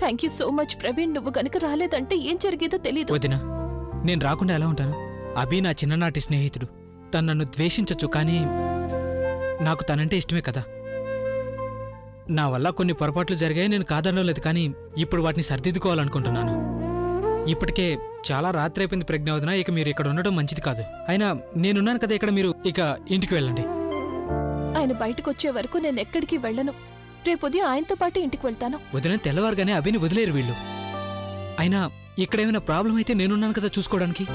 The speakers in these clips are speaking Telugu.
Thank you so much Praveen. నువ్వు గనుక రాలేదంటే ఏం జరిగేదో తెలీదు. వదినా, నేను రాకుండా ఎలా ఉంటాను? అభి నా చిన్ననాటి స్నేహితుడు. తను నన్ను ద్వేషించొచ్చు, కానీ నాకు తనంటే ఇష్టమే కదా. నా వల్ల కొన్ని పొరపాట్లు జరిగాయి, నేను కాదనడం లేదు, కానీ ఇప్పుడు వాటిని సరిదిద్దుకోవాలనుకుంటున్నాను. ఇప్పటికే చాలా రాత్రి అయిపోయింది ప్రజ్ఞ వదినా, ఇక మీరు ఇక్కడ ఉండడం మంచిది కాదు. అయినా నేనున్నాను కదా ఇక్కడ, మీరు ఇక ఇంటికి వెళ్ళండి. ఆయన బయటకు వచ్చే వరకు నేను ఎక్కడికి వెళ్ళను. రేపు ఉదయం ఆయనతో పాటు ఇంటికి వెళ్తాను. వదిన తెల్లవారుగానే అభిని వదిలేరు వీళ్ళు. అయినా ఇక్కడేమైనా ప్రాబ్లం అయితే నేనున్నాను కదా చూసుకోవడానికి.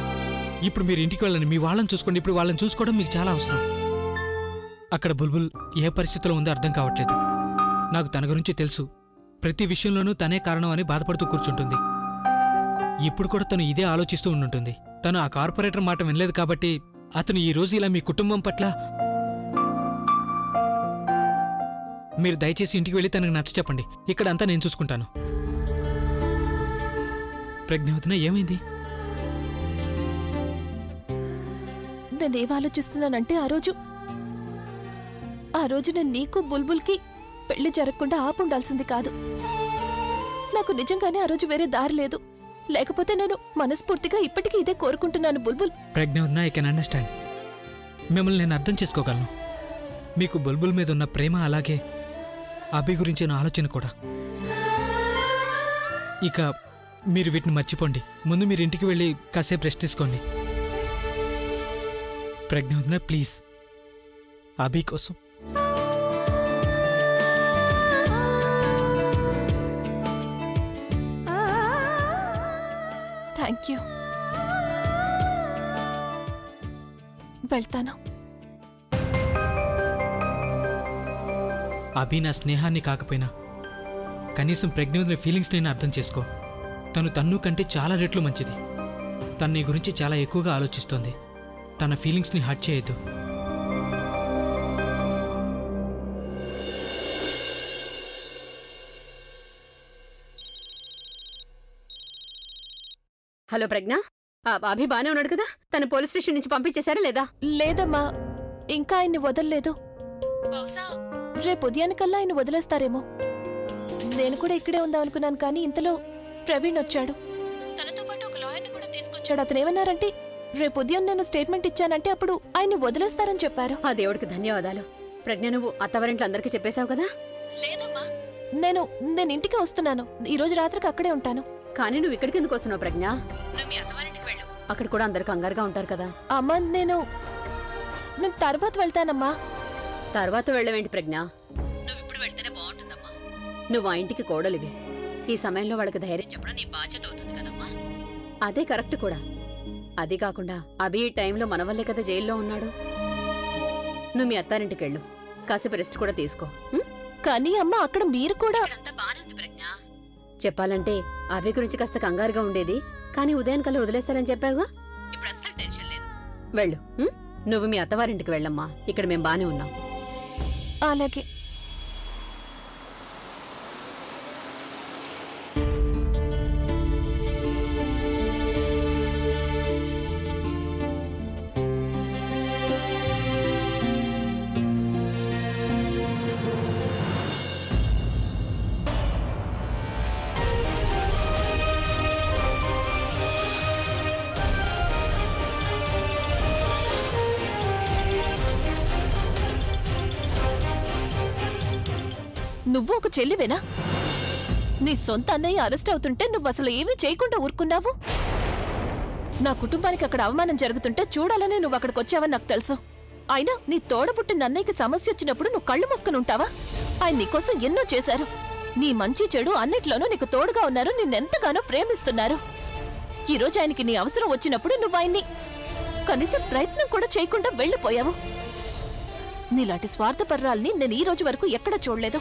ఇప్పుడు మీరు ఇంటికి వెళ్ళండి, మీ వాళ్ళని చూసుకోండి. ఇప్పుడు వాళ్ళని చూసుకోవడం మీకు చాలా అవసరం. అక్కడ బుల్బుల్ ఏ పరిస్థితిలో ఉందో అర్థం కావట్లేదు. నాకు తన గురించి తెలుసు. ప్రతి విషయంలోనూ తనే కారణం అని బాధపడుతూ కూర్చుంటుంది. ఇప్పుడు కూడా తను ఇదే ఆలోచిస్తూ ఉండుంటుంది. తను ఆ కార్పొరేటర్ మాట వినలేదు కాబట్టి అతను ఈ రోజు ఇలా మీ కుటుంబం పట్ల. మీరు దయచేసి ఇంటికి వెళ్ళి తనకు నచ్చ చెప్పండి. ఇక్కడంతా నేను చూసుకుంటాను. ప్రజ్ఞావతిన ఏమైంది? నేనేం ఆలోచిస్తున్నానంటే ఆ రోజు నేను నీకు బుల్బుల్కి పెళ్లి జరగకుండా ఆపుండాల్సింది కాదు. నాకు నిజంగానే ఆ రోజు వేరే దారి లేదు. లేకపోతే నేను మనస్ఫూర్తిగా ఇప్పటికీ ఇదే కోరుకుంటున్నాను బుల్బుల్. ప్రజ్ఞావతిన, ఐ కెన్ అండర్స్టాండ్. మిమ్మల్ని నేను అర్థం చేసుకోగలను. మీకు బుల్బుల్ మీద ఉన్న ప్రేమ, అలాగే అభి గురించిన ఆలోచన కూడా. ఇక మీరు వీటిని మర్చిపోండి. ముందు మీరు ఇంటికి వెళ్ళి కాసేపు రెస్ట్ తీసుకోండి. ప్రజ్ఞావతిన, ప్లీజ్, అభి కోసం. Thank you. వెళ్తాను. అభి నా స్నేహాన్ని కాకపోయినా కనీసం ప్రజ్ఞావతిన ఫీలింగ్స్ నేను అర్థం చేసుకో. తన్ను కంటే చాలా రెట్లు మంచిది. తను నీ గురించి చాలా ఎక్కువగా ఆలోచిస్తోంది. తన ఫీలింగ్స్ని హర్ట్ చేయొద్దు. హలో ప్రజ్ఞ, అభి బానే ఉన్నాడు కదా? తను పోలీస్ స్టేషన్ నుంచి పంపించేశారా లేదా? లేదమ్మా, ఇంకా ఆయన్ని వదలలేదు. బహుశా రేపు ఉదయానికల్లా ఆయన వదిలేస్తారేమో. నేను కూడా ఇక్కడే ఉందామనుకున్నాను, కానీ ఇంతలో ప్రవీణ్ వచ్చాడు. తనతో పాటు ఒక లాయర్ని కూడా తీసుకొచ్చాడు. అతను ఏమన్నారంటే రేపు ఉదయం నేను స్టేట్మెంట్ ఇచ్చానంటే అప్పుడు ఆయన్ని వదిలేస్తారని చెప్పారు. ఆ దేవుడికి ధన్యవాదాలు. ప్రజ్ఞ, నువ్వు అత్తవారింట్లో అందరికీ చెప్పేశావు కదా? లేదమ్మా, నేను ఇంటికి వస్తున్నాను. ఈ రోజు రాత్రికి అక్కడే ఉంటాను. కానీ నువ్వు ఇక్కడికి ఎందుకు వస్తున్నావు ప్రజ్ఞ? నువ్వు మీ అత్తవారింటికి వెళ్ళు. అక్కడ కూడా అందరు కంగారుగా ఉంటారు కదా. అమ్మా, నేను తర్వాత వెళ్తానమ్మా. తర్వాత వెళ్ళవేంటి ప్రజ్ఞ? నువ్వు ఇప్పుడు వెళ్తేనే బాగుంటుందమ్మా. నువ్వు ఆ ఇంటికి కోడలివి. ఈ సమయంలో వాళ్ళకి ధైర్యం చెప్పడం నీ బాధ్యత అవుతుంది కదమ్మా. అదే కరెక్ట్ కూడా. అది కాకుండా అభి ఈ టైంలో మన వల్లే కదా జైల్లో ఉన్నాడు. నువ్వు మీ అత్తారింటికి వెళ్ళు, కాసేపు రెస్ట్ కూడా తీసుకో. కానీ అమ్మ, అక్కడ మీరు కూడా. అంతా బానే ఉంది ప్రజ్ఞ. చెప్పాలంటే అభి గురించి కాస్త కంగారుగా ఉండేది, కానీ ఉదయానికల్లా వదిలేస్తారని చెప్పావుగా, ఇప్పుడు అస్సలు టెన్షన్ లేదు. వెళ్ళు. నువ్వు మీ అత్తవారింటికి వెళ్ళమ్మా. ఇక్కడ మేం బానే ఉన్నాం. అలాగే. నువ్వు ఒక చెల్లివేనా? నీ సొంత అన్నయ్య అరెస్ట్ అవుతుంటే నువ్వు అసలు ఏమీ చేయకుండా ఊరుకున్నావు. నా కుటుంబానికి అక్కడ అవమానం జరుగుతుంటే చూడాలనే నువ్వు అక్కడికి వచ్చావని నాకు తెలుసు. అయినా నీ తోడబుట్టిన అన్నయ్యకి సమస్య వచ్చినప్పుడు నువ్వు కళ్ళు మూసుకుని ఉంటావా? ఆయన నీకోసం ఎన్నో చేశారు. నీ మంచి చెడు అన్నిట్లోనూ నీకు తోడుగా ఉన్నారు, నిన్నెంతగానో ప్రేమిస్తున్నారు. ఈరోజు ఆయనకి నీ అవసరం వచ్చినప్పుడు నువ్వు ఆయన్ని కనీసం ప్రయత్నం కూడా చేయకుండా వెళ్ళిపోయావు. నీలాంటి స్వార్థపర్రాల్ని నేను ఈ రోజు వరకు ఎక్కడ చూడలేదు.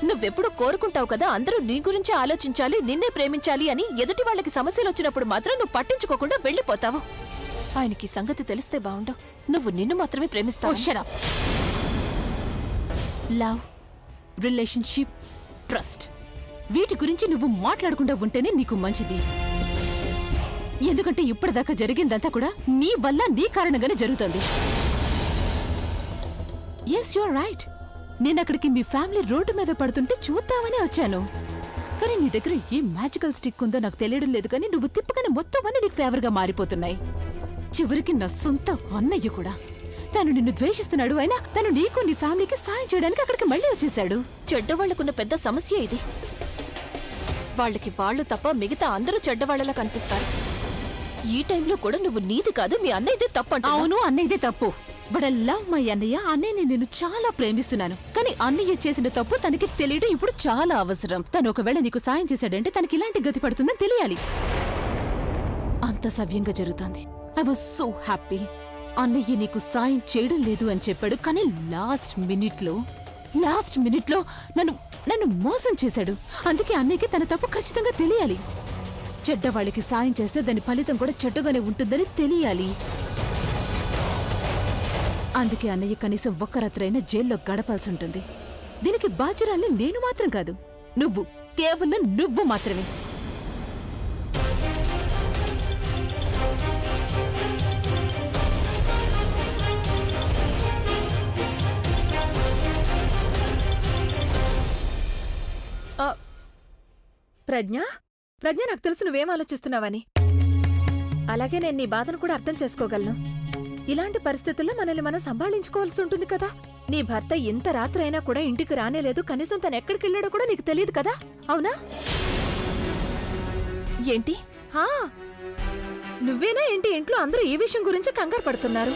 నువ్వెప్పుడు కోరుకుంటావు కదా అందరూ నీ గురించి ఆలోచించాలి, నిన్నే ప్రేమించాలి అని. ఎదుటి వాళ్ళకి సమస్యలు వచ్చినప్పుడు మాత్రం నువ్వు పట్టించుకోకుండా వెళ్ళిపోతావు. ఆయనకి సంగతి తెలిస్తే బావుండు. నువ్వు నిన్ను మాత్రమే ప్రేమిస్తావు. లవ్, రిలేషన్షిప్, ట్రస్ట్, వీటి గురించి నువ్వు మాట్లాడకుండా ఉంటేనే నీకు మంచిది. ఎందుకంటే ఇప్పటిదాకా జరిగిందంతా కూడా నీ వల్ల, నీ కారణంగానే జరుగుతుంది. Yes, you are right. నేనక్కడికి మీ ఫ్యామిలీ రోడ్డు మీద పడుతుంటే చూద్దామని వచ్చాను. కానీ నీ దగ్గర ఏ మ్యాజికల్ స్టిక్ ఉందో నాకు తెలియడం లేదు, కానీ నువ్వు తిప్పగానే మొత్తం అన్నీ నీకు ఫేవర్ గా మారిపోతున్నాయి. చివరికి నా సొంత అన్నయ్య కూడా తను నిన్ను ద్వేషిస్తున్నాడు, అయినా తను నీకు నీ ఫ్యామిలీకి సాయం చేయడానికి అక్కడికి మళ్ళీ వచ్చేసాడు. చెడ్డవాళ్లకున్న పెద్ద సమస్య ఇది. వాళ్ళకి వాళ్ళు తప్ప మిగతా అందరూ చెడ్డవాళ్లలా కనిపిస్తారు. ఈ టైంలో కూడా నువ్వు నీది కాదు మీ అన్నయ్యదే తప్పు. అవును, అన్నయ్యదే తప్పు. బట్ ఐ లవ్ మై అన్నయ్య. అన్నయ్యని నేను చాలా ప్రేమిస్తున్నాను, కానీ అన్నయ్య చేసిన తప్పు తనకి తెలియడం ఇప్పుడు చాలా అవసరం. తను ఒకవేళ నీకు సాయం చేశాడంటే తనకి ఇలాంటి గతి పడుతుందని తెలియాలి. అంత సవ్యంగా జరుగుతుంది. I was so happy. అన్నయ్య నీకు సాయం చేయడం లేదు అని చెప్పాడు, కానీ లాస్ట్ మినిట్ లో నన్ను మోసం చేశాడు. అందుకే అన్నయ్యకి తన తప్పు ఖచ్చితంగా తెలియాలి. చెడ్డవాళ్ళకి సాయం చేస్తే దాని ఫలితం కూడా చెడ్డగానే ఉంటుందని తెలియాలి. అందుకే అన్నయ్య కనీసం ఒక్క రాత్రైనా జైల్లో గడపాల్సి ఉంటుంది. దీనికి బాధ్యురాల్ని నేను మాత్రం కాదు, నువ్వు, కేవలం నువ్వు మాత్రమే. ప్రజ్ఞ, నాకు తెలుసు నువ్వేం ఆలోచిస్తున్నావని. అలాగే నేను నీ బాధను కూడా అర్థం చేసుకోగలను. ఇలాంటి పరిస్థితుల్లో మనల్ని మనం సంభాళించుకోవాల్సి ఉంటుంది కదా. నీ భర్త ఇంత రాత్రైనా కూడా ఇంటికి రానేలేదు, కనీసం తను ఎక్కడికి వెళ్ళాడో కూడా నీకు తెలియదు కదా, అవునా? ఏంటి? హా, నువ్వేనా ఏంటి ఇంట్లో అందరూ ఈ విషయం గురించి కంగారు పడుతున్నారు?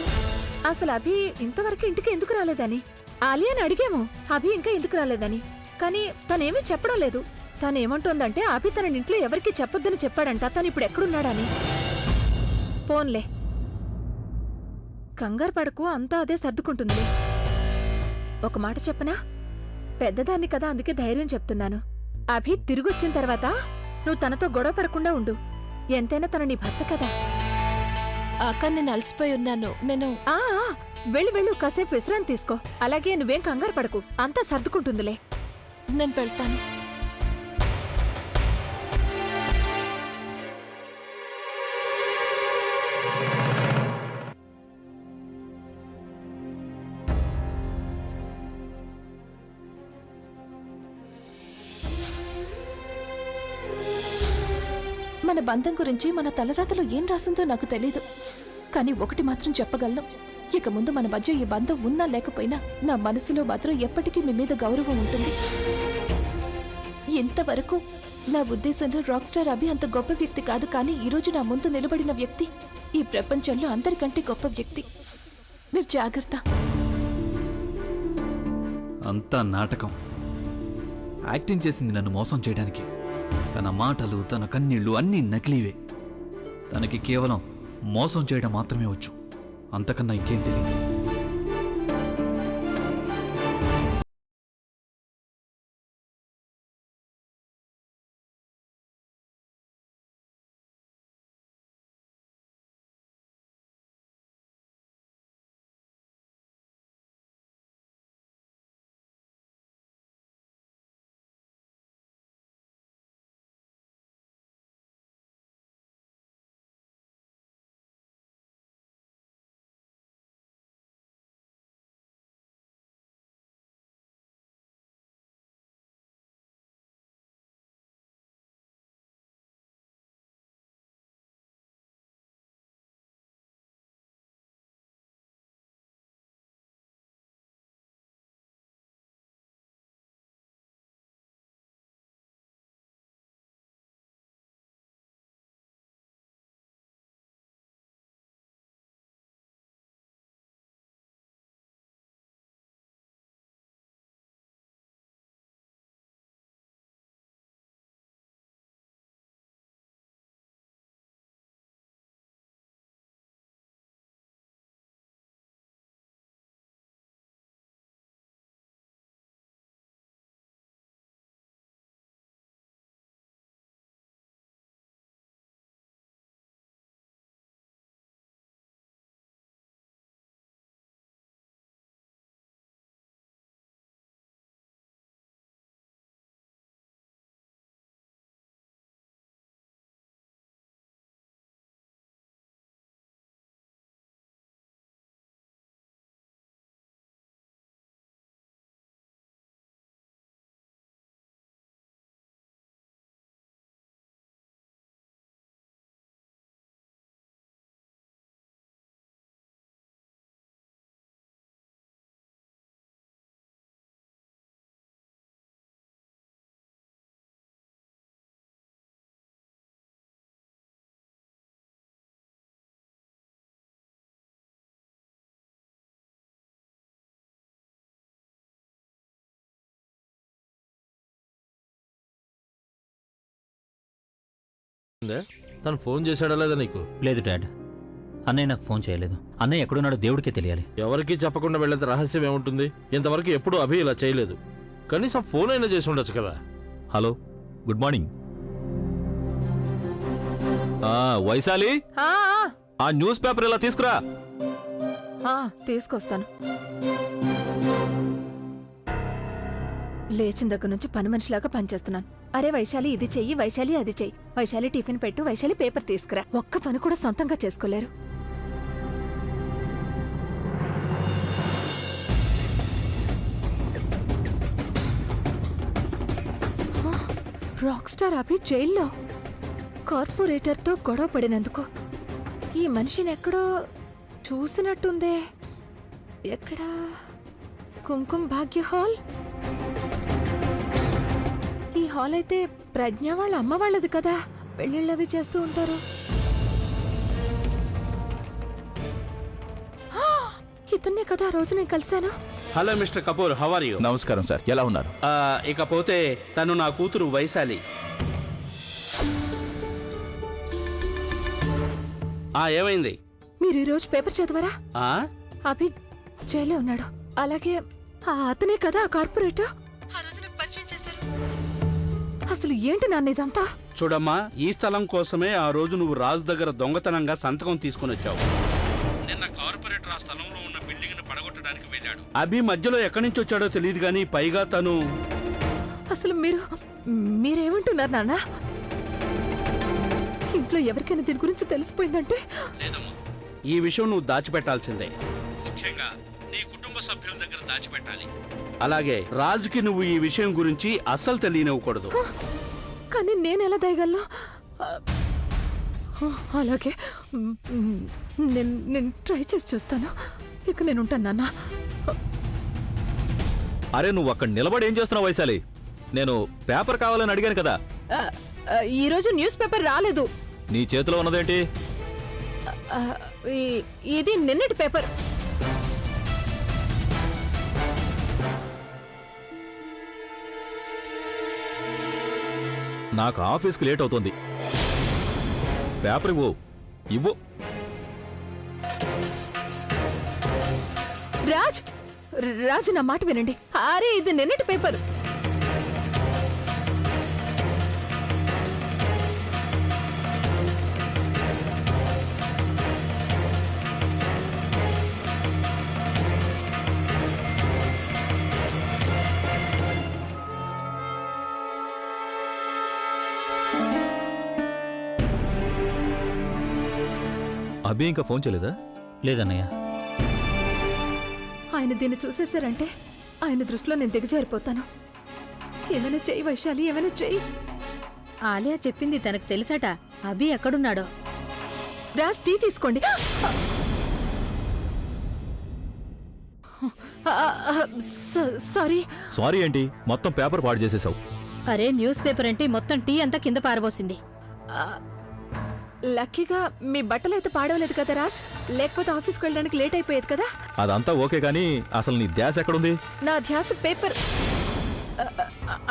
అసలు అభి ఇంతవరకు ఇంటికి ఎందుకు రాలేదని ఆలియాని అడిగాము. అభి ఇంకా ఎందుకు రాలేదని, కానీ తనేమీ చెప్పడం లేదు. తనేమంటోందంటే అభి తన ఇంట్లో ఎవరికీ చెప్పొద్దని చెప్పాడంట. తను ఇప్పుడు ఎక్కడున్నాడని. పోన్లే, కంగారు పడకు, అంతా అదే సర్దుకుంటుంది. ఒక మాట చెప్పనా? పెద్దదాన్ని కదా, అందుకే ధైర్యం చెప్తున్నాను. అభి తిరిగొచ్చిన తర్వాత నువ్వు తనతో గొడవ పడకుండా ఉండు. ఎంతైనా తన నీ భర్త కదా. అక్క, నేను అలసిపోయి ఉన్నాను. ఆ వెళ్ళు, కాసేపు విశ్రాంతి తీసుకో. అలాగే నువ్వేం కంగారు పడకు, అంతా సర్దుకుంటుందిలే. నేను వెళ్తాను. మన బంధం గురించి మన తలరాతలో ఏం రాసిందో నాకు తెలీదు, కానీ ఒకటి మాత్రం చెప్పగలను. ఇక ముందు మన మధ్య ఈ బంధం ఉన్నా లేకపోయినా నా మనసులో మాత్రం ఎప్పటికీ మీ మీద గౌరవం ఉంటుంది. ఇంతవరకు నా ఉద్దేశంలో రాక్ స్టార్ అభి అంత గొప్ప వ్యక్తి కాదు, కానీ ఈరోజు నా ముందు నిలబడిన వ్యక్తి ఈ ప్రపంచంలో అందరికంటే గొప్ప వ్యక్తి. మీరు జాగ్రత్త. అంతా నాటకం. యాక్టింగ్ చేసింది నన్ను మోసం చేయడానికి. తన మాటలు, తన కన్నీళ్లు అన్నీ నకిలీవే. తనకి కేవలం మోసం చేయడం మాత్రమే వచ్చు, అంతకన్నా ఇంకేం తెలీదు. తను ఫోన్ చేశాడా లేదా నీకు? లేదు డాడ్, అన్నయ్య నాకు ఫోన్ చేయలేదు. అన్నయ్య ఎక్కడున్నాడో దేవుడికే తెలియాలి. ఎవరికీ చెప్పకుండా వెళ్ళేంత రహస్యం ఏముంటుంది? ఇంతవరకు ఎప్పుడూ అభి ఇలా చేయలేదు. కనీసం ఫోన్ అయినా చేసి ఉండొచ్చు కదా. Hello, good morning. వైశాలి, ఆ, ఆ న్యూస్ పేపర్ ఇలా తీసుకురా. ఆ, తీసుకొస్తాను. లేచిన దగ్గర నుంచి పని మనిషిలాగా పనిచేస్తున్నాను. అరే వైశాలి ఇది చెయ్యి, వైశాలి అది చెయ్యి, వైశాలి టిఫిన్ పెట్టు, వైశాలి పేపర్ తీసుకురా. ఒక్క పని కూడా సొంతంగా చేసుకోలేరు. రాక్ స్టార్ అభి జైల్లో కార్పొరేటర్తో గొడవ పడినందుకు. ఈ మనిషిని ఎక్కడో చూసినట్టుందే. ఎక్కడా? కుంకుమ భాగ్య హాల్. ఈ హాల్ అయితే ప్రజ్ఞ వాళ్ళ అమ్మ వాళ్ళది కదా, పెళ్ళిళ్ళవి చేస్తూ ఉంటారు. ఆ! ఇతన్నే కదా ఆ రోజు నేను కలిశాను. Hello mister Kapoor, how are you? నమస్కారం సార్, ఎలా ఉన్నారు? ఇకపోతే తను నా కూతురు వైశాలి. ఏమైంది? మీరు ఈ రోజు పేపర్ చదివారా? ఆ అభి జైల్లో ఉన్నాడు. అలాగే అతనే కదా ఆ కార్పొరేటర్. ఆ రోజు నాకు పరిచయం చేశారు. అసలు ఏంటి నాన్న ఇదంతా? చూడమ్మా, ఈ స్థలం కోసమే ఆ రోజు నువ్వు రాజు దగ్గర దొంగతనంగా సంతకం తీసుకుని వచ్చావు. నిన్న కార్పొరేటర్ ఆ స్థలంలో ఉన్న బిల్డింగ్ ను పడగొట్టడానికి వెళ్ళాడు. అభి మధ్యలో ఎక్కడి నుంచి వచ్చాడో తెలియదు గానీ పైగా తను... అసలు మీరేమంటున్నారు నాన్న? ఇంట్లో ఎవరికైనా దీని గురించి తెలిసిపోయిందంటే? లేదమ్మా, ఈ విషయం నువ్వు దాచిపెట్టాల్సిందే. ముఖ్యంగా నీ కుటుంబ సభ్యుల దగ్గర దాచిపెట్టాలి. అలాగే రాజుకి నువ్వు ఈ విషయం గురించి అస్సలు తెలియనివ్వకూడదు. కానీ నేను ఎలా దయగలను? అలాగే నేను ట్రై చేసి చూస్తాను. ఇక నేను ఉంటాను నాన్న. అరే, నువ్వు అక్కడ నిలబడి ఏం చేస్తున్నావు వైశాలి? నేను పేపర్ కావాలని అడిగాను కదా. ఈ రోజు న్యూస్ పేపర్ రాలేదు. నీ చేతిలో ఉన్నదేంటి? ఇది నిన్నటి పేపర్. నాకు ఆఫీస్కి లేట్ అవుతుంది. పేపర్ ఇవ్వు. ఇవ్వు. రాజ్ నా మాట వినండి. అరే ఇది నిన్నటి పేపర్. అభి ఇంకా ఫోన్ చేయలేదా? లేదన్నయ్య. ఆయన దీన్ని చూసేశారంటే ఆయన దృష్టిలో నేను దిగజారిపోతాను. ఏమైనా చెయ్యి వైశాలి, ఏమైనా చెయ్యి. ఆలియా చెప్పింది తనకు తెలుసట. అభి ఎక్కడున్నాడో. రాజ్ టీ తీసుకోండి. సారీ. సారీ ఏంటి? మొత్తం పేపర్ పాడు చేసేసావు. అరే న్యూస్ పేపర్ అంటే మొత్తం టీ అంతా కింద పారబోసింది. లక్కీగా మీ బట్టలు అయితే పాడవలేదు కదా రాజ్, లేకపోతే ఆఫీస్కి వెళ్ళడానికి లేట్ అయిపోయేది కదా. అదంతా ఓకే, కానీ అసలు నీ ధ్యాస ఎక్కడుంది? నా ధ్యాస పేపర్.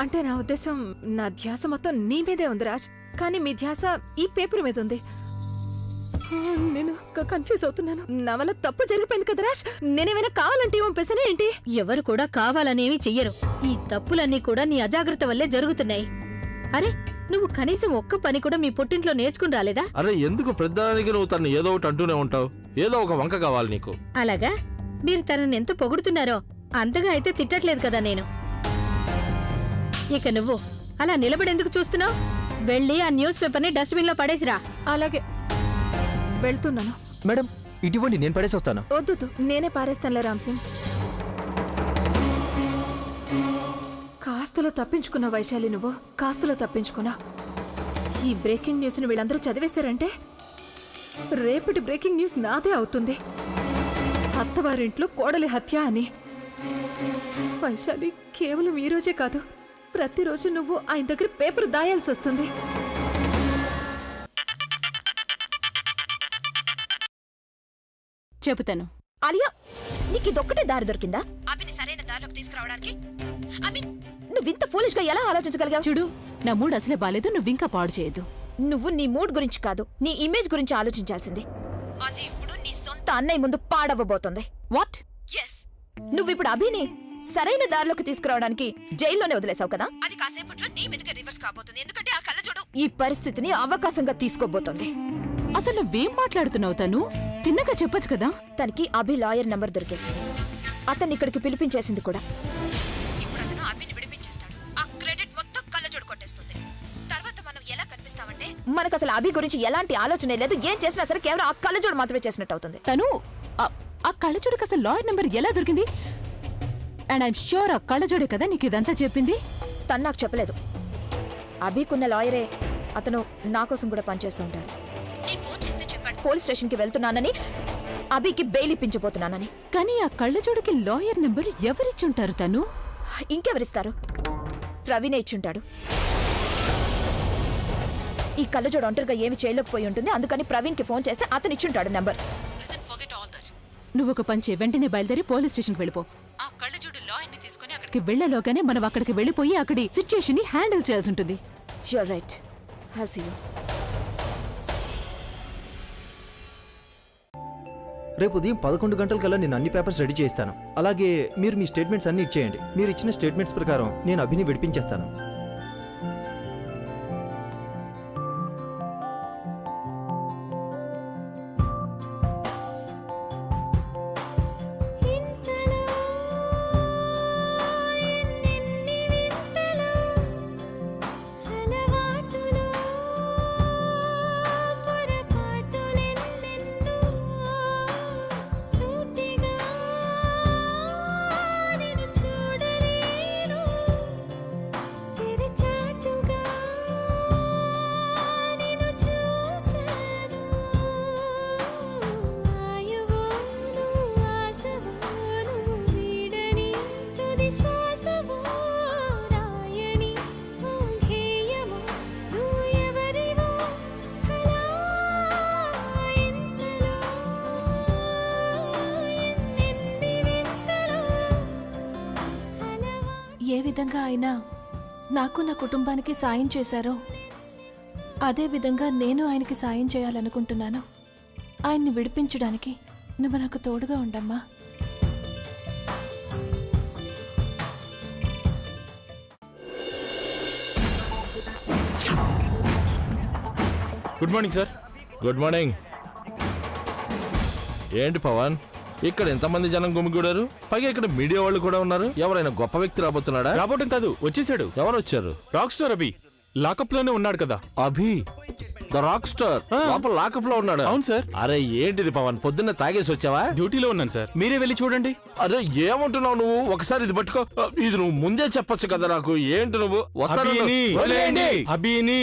అంటే నా ఉద్దేశం, నా ధ్యాస మొత్తం నీ మీదే ఉంది రాజ్, కానీ మీ ధ్యాస ఈ పేపర్ మీద ఉంది. నేను కన్ఫ్యూజ్ అవుతున్నాను. నా వల్ల తప్పు జరిగిపోయింది కదా రాజ్. నేనేమైనా కావాలంటే పంపేసానే ఏంటి? ఎవరు కూడా కావాలనేవి చెయ్యరు. ఈ తప్పులన్నీ కూడా నీ అజాగ్రత్త వల్లే జరుగుతున్నాయి. అరే నువ్వు కనీసం ఒక్క పని కూడా మీ పుట్టింట్లో నేర్చుకుని రాలేదా? అరే ఎందుకు ప్రతిదానికి నువ్వు తను ఏదో ఒకటి అంటూనే ఉంటావు? ఏదో ఒక వంక కావాలి నీకు. అలాగా? మీరు తనని ఎంత పొగుడుతున్నారో అంతగా అయితే తిట్టట్లేదు కదా నేను. ఇక నువ్వు అలా నిలబడేందుకు చూస్తున్నావు? వెళ్ళి ఆ న్యూస్ పేపర్ని డస్ట్బిన్ లో పడేసిరా. అలాగే వెళ్తున్నాను. మేడం ఇటువంటి నేను పడేసి వస్తాను. వద్దు, నేనే పారేస్తానులే రామ్ సింగ్. కాస్తలో తప్పించుకున్నా వైశాలి, నువ్వు కాస్తలో తప్పించుకున్నా. ఈ బ్రేకింగ్ న్యూస్ని వీళ్ళందరూ చదివేశారంటే రేపటి బ్రేకింగ్ న్యూస్ నాదే అవుతుంది. అత్తవారింట్లో కోడలి హత్య అని. వైశాలి, కేవలం ఈ రోజే కాదు, ప్రతిరోజు నువ్వు ఆయన దగ్గర పేపర్ దాయాల్సి వస్తుంది. చెబుతాను. ఆలియా, నీకు ఇదొక్కటే దారి దొరికిందా అభిని సరైన దారిలోకి తీసుకురావడానికి? నువ్వింత ఫూలిష్ గా ఎలా ఆలోచించగలిగావు? చూడు, నా మూడ్ అసలే బాలేదు. నువ్వింకా పాడు చేయొద్దు. నువ్వు నీ మూడ్ గురించి కాదు, నీ ఇమేజ్ గురించి ఆలోచించాల్సింది. అది ఇప్పుడు నీ సొంత అన్నయ్య ముందు పాడవ్వబోతోంది. వాట్? ఎస్, నువ్వు ఇప్పుడు అభిని సరైన దారిలోకి తీసుకురావడానికి జైల్లోనే వదిలేసావు కదా, అది కాసేపట్లో నీ మీదకి రివర్స్ కాబోతుంది. ఎందుకంటే ఆ కళ్ళజోడు ఈ పరిస్థితిని అవకాశంగా తీసుకోబోతోంది. అసలు నువ్వేం మాట్లాడుతున్నావు? తను తిన్నగా చెప్పొచ్చు కదా. తనకి అభి లాయర్ నంబర్ దొరికేసింది. అతన్ని ఇక్కడికి పిలిపించేసింది కూడా. ఇప్పుడు అతను అభిని విడిపించేస్తాడు. ఆ క్రెడిట్ మొత్తం కళ్ళజోడు కొట్టేస్తుంది. తర్వాత మనం ఎలా కనిపిస్తామంటే మనకు అసలు అభి గురించి ఎలాంటి ఆలోచన లేదు. ఏం చేసినా సరే కేవలం ఆ కళ్ళజోడు మాత్రమే చేసినట్టు అవుతుంది. తను ఆ కళ్ళజోడికి అసలు లాయర్ నెంబర్ ఎలా దొరికింది? అండ్ ఐఎమ్ ష్యూర్ ఆ కళ్ళజోడే కదా నీకు ఇదంతా చెప్పింది. తను నాకు చెప్పలేదు. అభికున్న లాయరే అతను నా కోసం కూడా పనిచేస్తూ ఉంటాడు. నేను ఫోన్ చేస్తే చెప్పాడు పోలీస్ స్టేషన్కి వెళ్తున్నానని, అభికి బెయిల్ ఇప్పించబోతున్నానని. కానీ ఆ కళ్ళజోడికి లాయర్ నెంబర్ ఎవరిచ్చుంటారు? తను ఇంకెవరిస్తారు? ప్రవీణే ఇచ్చుంటాడు. ఈ కళ్ళజోడు ఒంటరిగా ఏమి చేయలేకపోయి ఉంటుంది. అందుకని ప్రవీణ్కి ఫోన్ చేస్తే అతను ఇచ్చుంటాడు నెంబర్. నువ్వు ఒక పని చేయి, వెంటనే బయలుదేరి పోలీస్ స్టేషన్కి వెళ్ళిపో. ఆ కళ్ళజోడు లాయర్ని తీసుకుని అక్కడికి వెళ్లలోగానే మనం అక్కడికి వెళ్ళిపోయి అక్కడి సిచ్యుయేషన్ ని హ్యాండిల్ చేయాల్సి ఉంటుంది. You're right, I'll see you. రేపు ఉదయం 11 గంటలకల్లా నేను అన్ని పేపర్స్ రెడీ చేయిస్తాను. అలాగే మీరు మీ స్టేట్మెంట్స్ అన్ని ఇచ్చేయండి. మీరు ఇచ్చిన స్టేట్మెంట్స్ ప్రకారం నేను అభిని విడిపించేస్తాను. ఏ విధంగా అయినా నాకు నా కుటుంబానికి సాయం చేశారో అదే విధంగా నేను ఆయనకి సాయం చేయాలనుకుంటున్నాను. ఆయన్ని విడిపించడానికి నువ్వు నాకు తోడుగా ఉండమ్మా. Good morning sir. Good morning. ఏంటి పవన్, ఇక్కడ ఎంతమంది జనం గుమిగూడారు? పైగా ఇక్కడ మీడియా వాళ్ళు కూడా ఉన్నారు. ఎవరైనా గొప్ప వ్యక్తి రాబోతున్నాడా? రాబోటం కాదు, వచ్చేసాడు. ఎవరు వచ్చారు? రాక్ స్టార్ అభి లాకప్ లోనే ఉన్నాడు కదా. అభి ద రాక్ స్టార్ లోపల లాకప్ లో ఉన్నాడు? అవును సార్. అరే ఏంటిది పవన్, పొద్దున్న తాగేసి వచ్చావా? డ్యూటీలో ఉన్నాను సార్, మీరే వెళ్ళి చూడండి. అరే ఏమంటున్నావు నువ్వు? ఒకసారి ఇది పట్టుకో. ఇది నువ్వు ముందే చెప్పొచ్చు కదా నాకు. ఏంటి నువ్వు? అభిని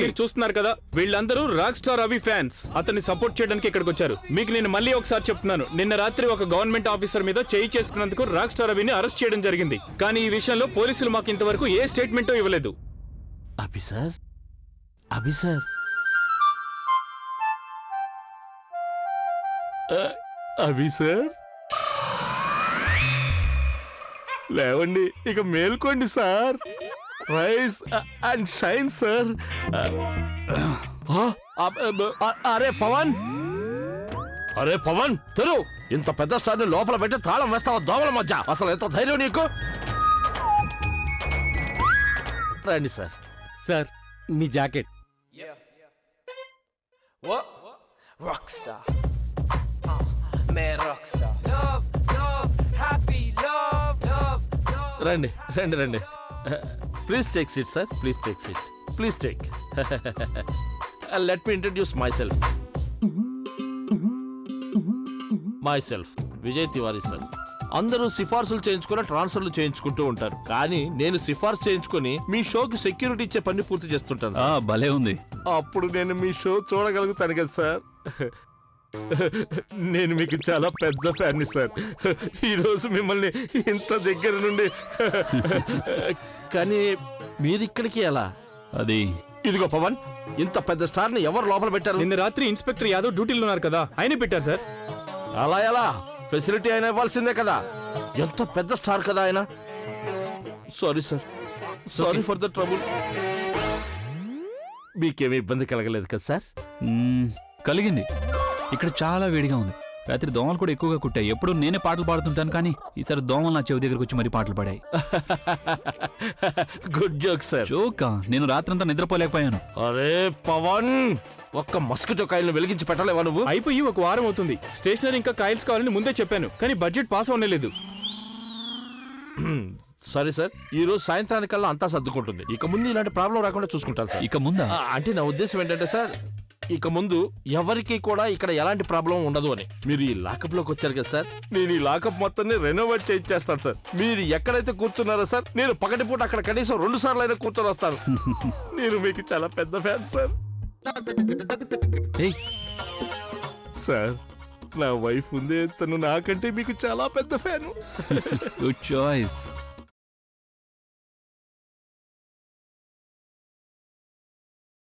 మీరు చూస్తున్నారు కదా, వీళ్ళందరూ రాక్ స్టార్ అభి ఫ్యాన్స్. అతన్ని సపోర్ట్ చేయడానికి ఇక్కడికి వచ్చారు. మీకు నేను మళ్ళీ ఒకసారి చెప్తున్నాను, నిన్న రాత్రి ఒక గవర్నమెంట్ ఆఫీసర్ మీద చేయి చేసుకున్నందుకు రాక్ స్టార్ అభిని అరెస్ట్ చేయడం జరిగింది. కానీ ఈ విషయంలో పోలీసులు మాకు ఇంతవరకు ఏ స్టేట్మెంటో ఇవ్వలేదు. Abhi sir, Abhi sir, Abhi sir, లేవండి, ఇక మేల్కోండి sir. Rise and shine sir. అరే పవన్, అరే పవన్ తెరు, ఇంత పెద్ద స్టార్ని లోపల పెట్టి తాళం వేస్తావా దోమల మధ్య? అసలు ఎంత ధైర్యం నీకు? రండి సార్. సార్ మీ జాకెట్. రండి రండి రండి. Please take seat sir, please take seat, please take. Let me introduce my self Vijay Tiwari sir. అందరూ సిఫార్సులు చేయించుకుని ట్రాన్స్ఫర్లు చేయించుకుంటూ ఉంటారు, కానీ నేను సిఫార్సు చేయించుకుని మీ షోకి సెక్యూరిటీ ఇచ్చే పని పూర్తి చేస్తుంటాను. భలే ఉంది. అప్పుడు నేను మీ షో చూడగలుగుతాను కదా సార్. నేను మీకు చాలా పెద్ద ఫ్యాన్ని సార్. ఈరోజు మిమ్మల్ని ఇంత దగ్గర నుండి. కానీ మీరిక్కడికి ఎలా? అది ఇదిగో పవన్, ఇంత పెద్ద స్టార్ ని ఎవరు లోపల పెట్టారు? నిన్న రాత్రి ఇన్స్పెక్టర్ యాదవ్ డ్యూటీలో ఉన్నారు కదా, ఆయన పెట్టారు సార్. అలా ఎలా? ఫెసిలిటీ అయినా ఇవ్వాల్సిందే కదా. ఎంత పెద్ద స్టార్ కదా ఆయన. Sorry sir, sorry for the trouble. మీకేమీ ఇబ్బంది కలగలేదు కదా సార్? కలిగింది. ఇక్కడ చాలా వేడిగా ఉంది. రాత్రి దోమలు కూడా ఎక్కువగా కుట్టాయి. ఎప్పుడు నేనే పాటలు పాడుతుంటాను, కానీ ఈసారి దోమలు నా చెవి దగ్గరకు వచ్చి మరీ పాటలు పాడాయి. Good joke sir. జోకా? నేను రాత్రంతా నిద్రపోలేకపోయాను. అరే పవన్, ఒక్క మస్కిటో కాయలను వెలిగించి పెట్టలేవా నువ్వు? అయిపోయి ఒక వారం అవుతుంది. స్టేషనరీ ఇంకా కాయిల్స్ కావాలని ముందే చెప్పాను, కానీ బడ్జెట్ పాస్ అవ్వలేదు. సరే సార్, ఈ రోజు సాయంత్రానికల్లా అంతా సర్దుకుంటుంది. ఇక ముందు ఇలాంటి ప్రాబ్లం రాకుండా చూసుకుంటాను సార్. ఇక ముందా? అంటే నా ఉద్దేశం ఏంటంటే సార్, ఇక ముందు ఎవరికి కూడా ఇక్కడ ఎలాంటి ప్రాబ్లం ఉండదు అని. మీరు ఈ లాకప్ లోకి వచ్చారు కదా సార్, నేను ఈ లాకప్ మొత్తాన్ని రెనోవేట్ చేయించేస్తాను సార్. మీరు ఎక్కడైతే కూర్చున్నారో సార్, నేను పగటిపూట అక్కడ కనీసం 2 సార్లు అయినా కూర్చొని వస్తాను. నేను మీకు చాలా పెద్ద ఫ్యాన్ సార్. సార్, నా వైఫ్ ఉందే, తను నాకంటే మీకు చాలా పెద్ద ఫ్యాను. Good choice.